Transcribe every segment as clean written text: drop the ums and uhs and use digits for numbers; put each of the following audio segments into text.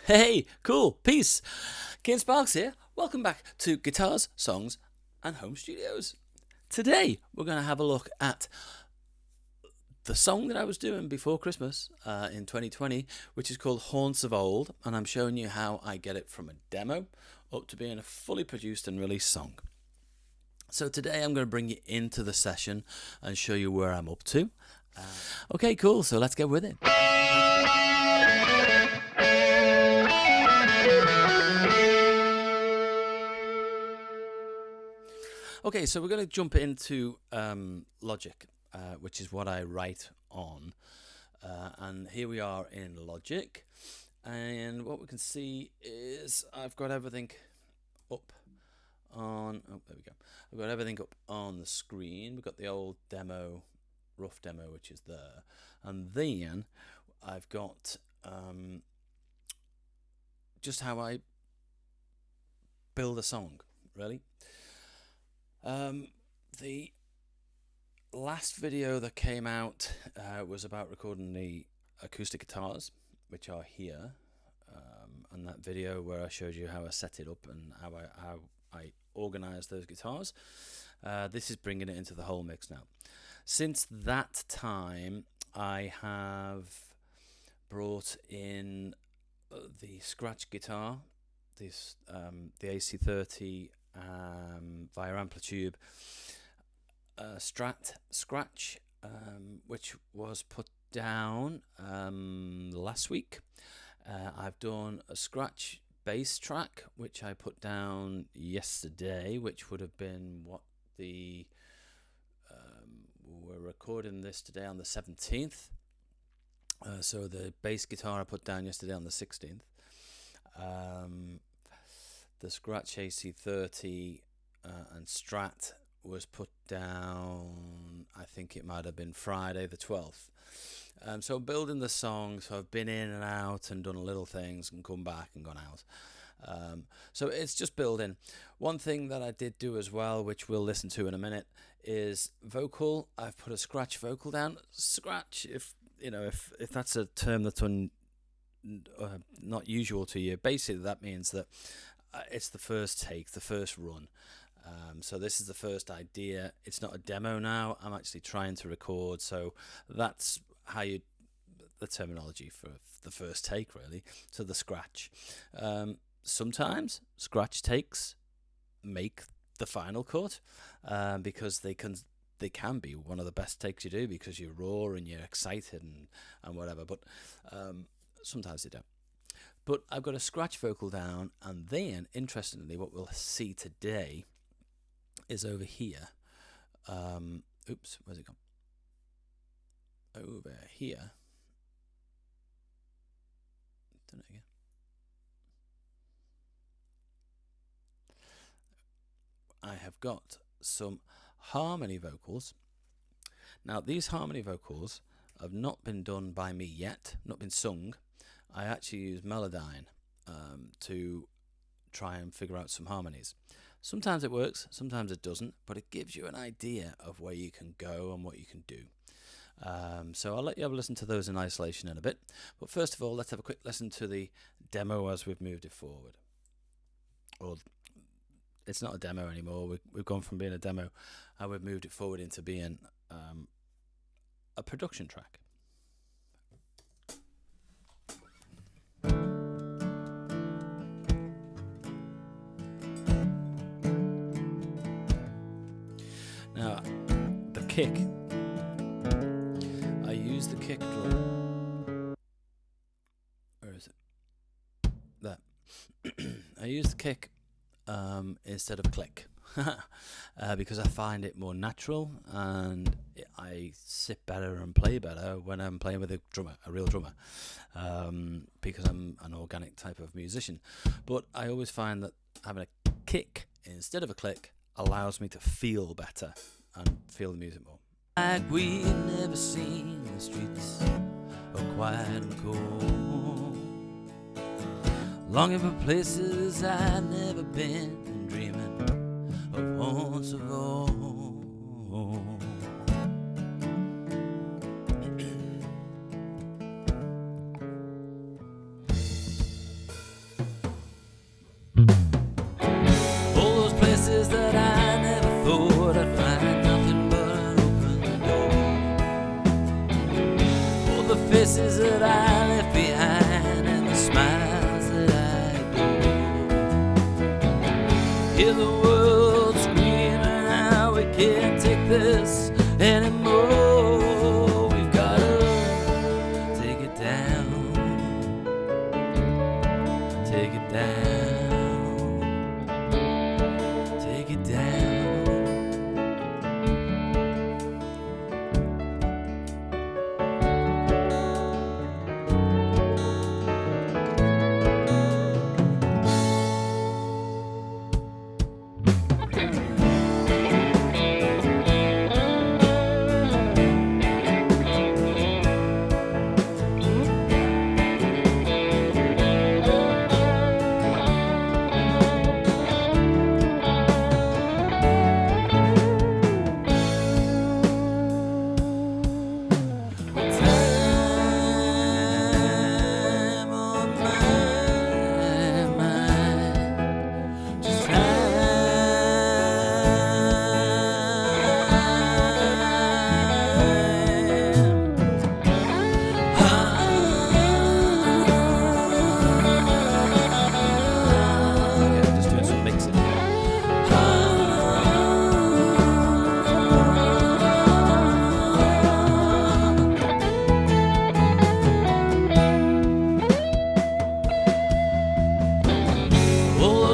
Hey, cool, peace. Kian Sparks here. Welcome back to Guitars, Songs and Home Studios. Today we're going to have a look at the song that I was doing before Christmas in 2020, which is called Haunts of Old, and I'm showing you how I get it from a demo up to being a fully produced and released song. So today I'm going to bring you into the session and show you where I'm up to. Okay, cool, so let's get with it. Okay, so we're going to jump into Logic, which is what I write on. And here we are in Logic. And what we can see is I've got everything up on... Oh, there we go. I've got everything up on the screen. We've got the old demo, rough demo, which is there. And then I've got just how I build a song, really. The last video that came out was about recording the acoustic guitars, which are here, and that video where I showed you how I set it up and how I organized those guitars. This is bringing it into the whole mix now. Since that time, I have brought in the scratch guitar, this the AC30 via Amplitude Strat scratch, which was put down last week. I've done a scratch bass track, which I put down yesterday, which would have been what the we're recording this today on the 17th. So the bass guitar I put down yesterday on the 16th. The scratch AC30 and Strat was put down, I think it might have been Friday the 12th. So building the song, so I've been in and out and done little things and come back and gone out. So it's just building. One thing that I did do as well, which we'll listen to in a minute, is vocal. I've put a scratch vocal down. Scratch, if that's a term that's not usual to you, basically that means that it's the first take, the first run. So this is the first idea. It's not a demo now. I'm actually trying to record. So that's how the terminology for the first take, really. So the scratch. Sometimes scratch takes make the final cut because they can be one of the best takes you do because you're raw and you're excited and whatever. But sometimes they don't. But I've got a scratch vocal down, and then, interestingly, what we'll see today is over here. Oops, where's it gone? Over here. Done it again. I have got some harmony vocals. Now, these harmony vocals have not been done by me yet, not been sung. I actually use Melodyne to try and figure out some harmonies. Sometimes it works, sometimes it doesn't, but it gives you an idea of where you can go and what you can do. So I'll let you have a listen to those in isolation in a bit. But first of all, let's have a quick listen to the demo as we've moved it forward. Or it's not a demo anymore. We've gone from being a demo and we've moved it forward into being a production track. Now, the kick. I use the kick drum. Where is it? That. I use the kick instead of click because I find it more natural and I sit better and play better when I'm playing with a drummer, a real drummer, because I'm an organic type of musician. But I always find that having a kick instead of a click allows me to feel better and feel the music more. Like we've never seen the streets are quiet and cold, longing for places I've never been and dreaming of haunts of old. Hear the world screaming out, we can't take this anymore. We've gotta take it down, take it down, take it down.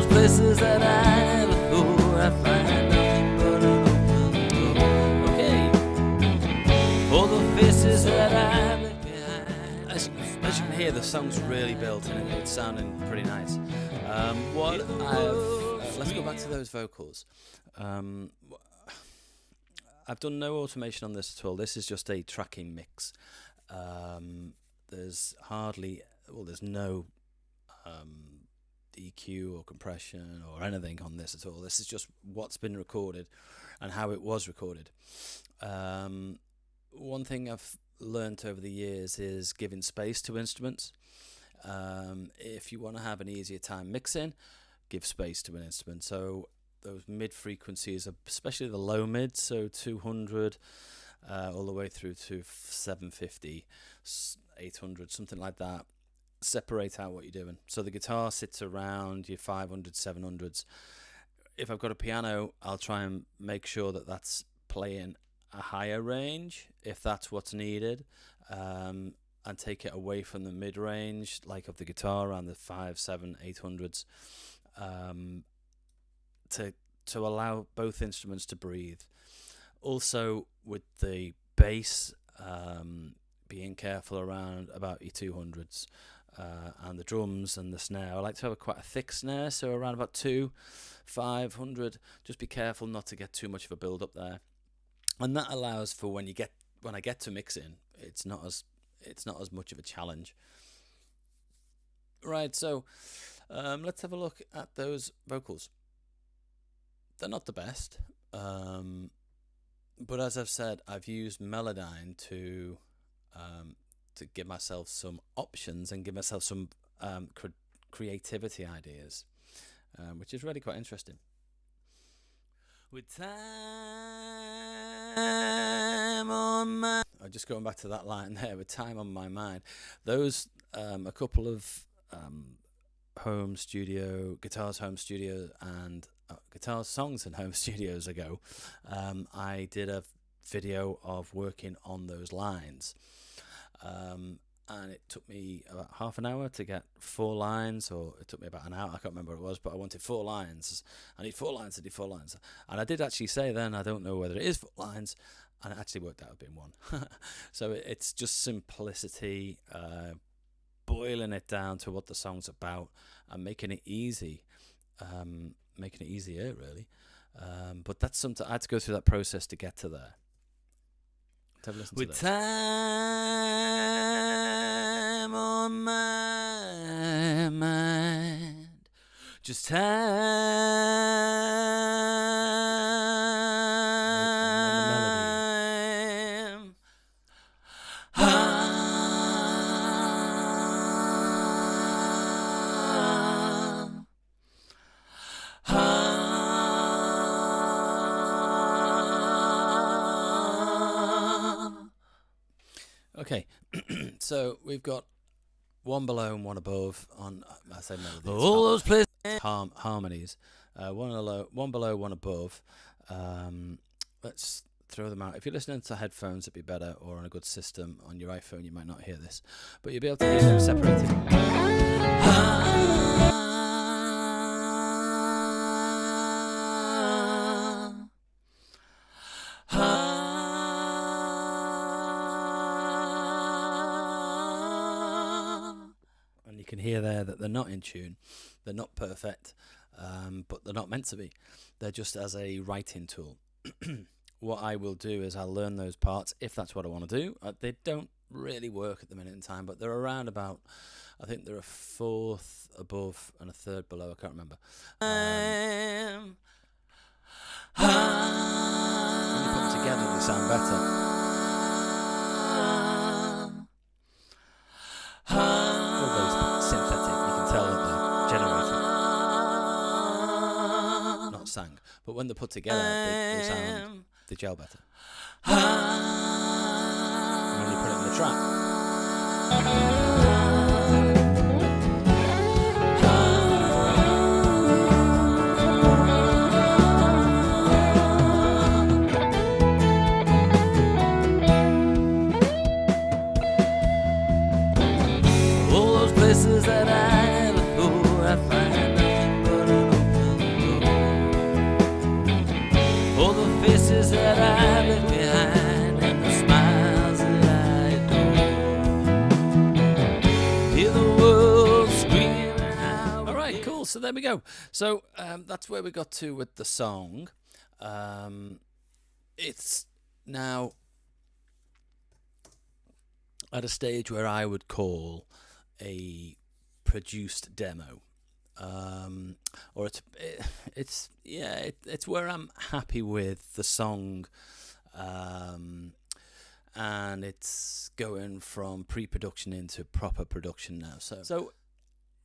Places that I never thought I'd find nothing but an open door. Okay, all the faces that I left behind. As you can hear, the song's really built and it's sounding pretty nice. Let's go back to those vocals. I've done no automation on this at all. This is just a tracking mix. There's no EQ or compression or anything on this at all. This is just what's been recorded and how it was recorded. One thing I've learnt over the years is giving space to instruments. If you want to have an easier time mixing, give space to an instrument. So those mid frequencies, especially the low mid, so 200 all the way through to 750, 800, something like that. Separate out what you're doing. So the guitar sits around your 500, 700s. If I've got a piano, I'll try and make sure that that's playing a higher range, if that's what's needed, and take it away from the mid-range, like of the guitar, around the 5, 7, 800s, to allow both instruments to breathe. Also, with the bass, being careful around about your 200s. And the drums and the snare, I like to have quite a thick snare, so around about 500. Just be careful not to get too much of a build up there, and that allows for when I get to mixing, it's not as much of a challenge. Right, so let's have a look at those vocals. They're not the best, but as I've said, I've used Melodyne to give myself some options and give myself some creativity ideas, which is really quite interesting. With time on my... just going back to that line there, with time on my mind. Those, a couple of guitars home studio and guitar songs and home studios ago, I did a video of working on those lines. And it took me about half an hour to get 4 lines, or it took me about an hour, I can't remember what it was, but I wanted 4 lines. I need 4 lines, I need 4 lines. And I did actually say then, I don't know whether it is 4 lines, and it actually worked out being 1. So it's just simplicity, boiling it down to what the song's about, and making it easy, making it easier, really. But that's something, I had to go through that process to get to there. With time on my mind, just time. Okay, so we've got one below and one above on, I say melody. All those places. harmonies, one below, one above. Let's throw them out. If you're listening to headphones, it'd be better, or on a good system on your iPhone, you might not hear this, but you'll be able to hear them separated. And you can hear there that they're not in tune, they're not perfect, but they're not meant to be. They're just as a writing tool. What I will do is I'll learn those parts if that's what I want to do. They don't really work at the minute in time, but they're around about, I think they're a fourth above and a third below, I can't remember. When you put them together, they sound better. All those synthetic, you can tell that they're generated, not sang. But when they're put together, they gel better. And when you put it in the track, all those places that I never thought I'd find nothing but an open door. All the faces that I left behind and the smiles that I adore. Hear the world screaming out. All right, cool. So there we go. So that's where we got to with the song. It's now at a stage where I would call a produced demo, or it's where I'm happy with the song, and it's going from pre-production into proper production now. So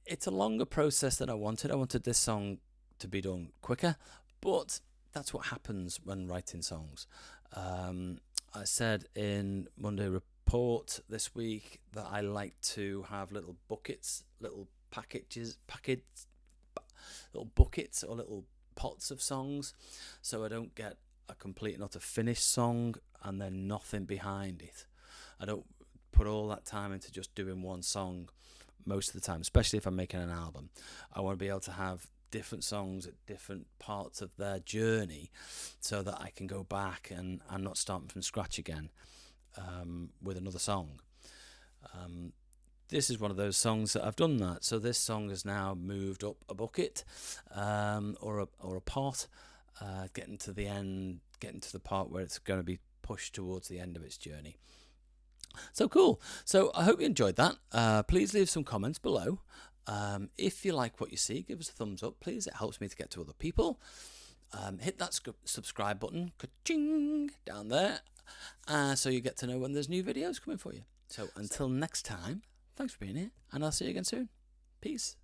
it's a longer process than I wanted. I wanted this song to be done quicker, but that's what happens when writing songs. I said in Monday Report this week that I like to have little buckets, little little buckets or little pots of songs, so I don't get a complete and utter finished song and then nothing behind it. I don't put all that time into just doing one song most of the time, especially if I'm making an album. I want to be able to have different songs at different parts of their journey so that I can go back and I'm not starting from scratch again with another song. This is one of those songs that I've done that. So this song has now moved up a bucket or a pot, getting to the end, getting to the part where it's going to be pushed towards the end of its journey. So cool. So I hope you enjoyed that. Please leave some comments below. If you like what you see, give us a thumbs up, please. It helps me to get to other people. Hit that subscribe button, ka-ching, down there, so you get to know when there's new videos coming for you. So until next time, thanks for being here, and I'll see you again soon. Peace.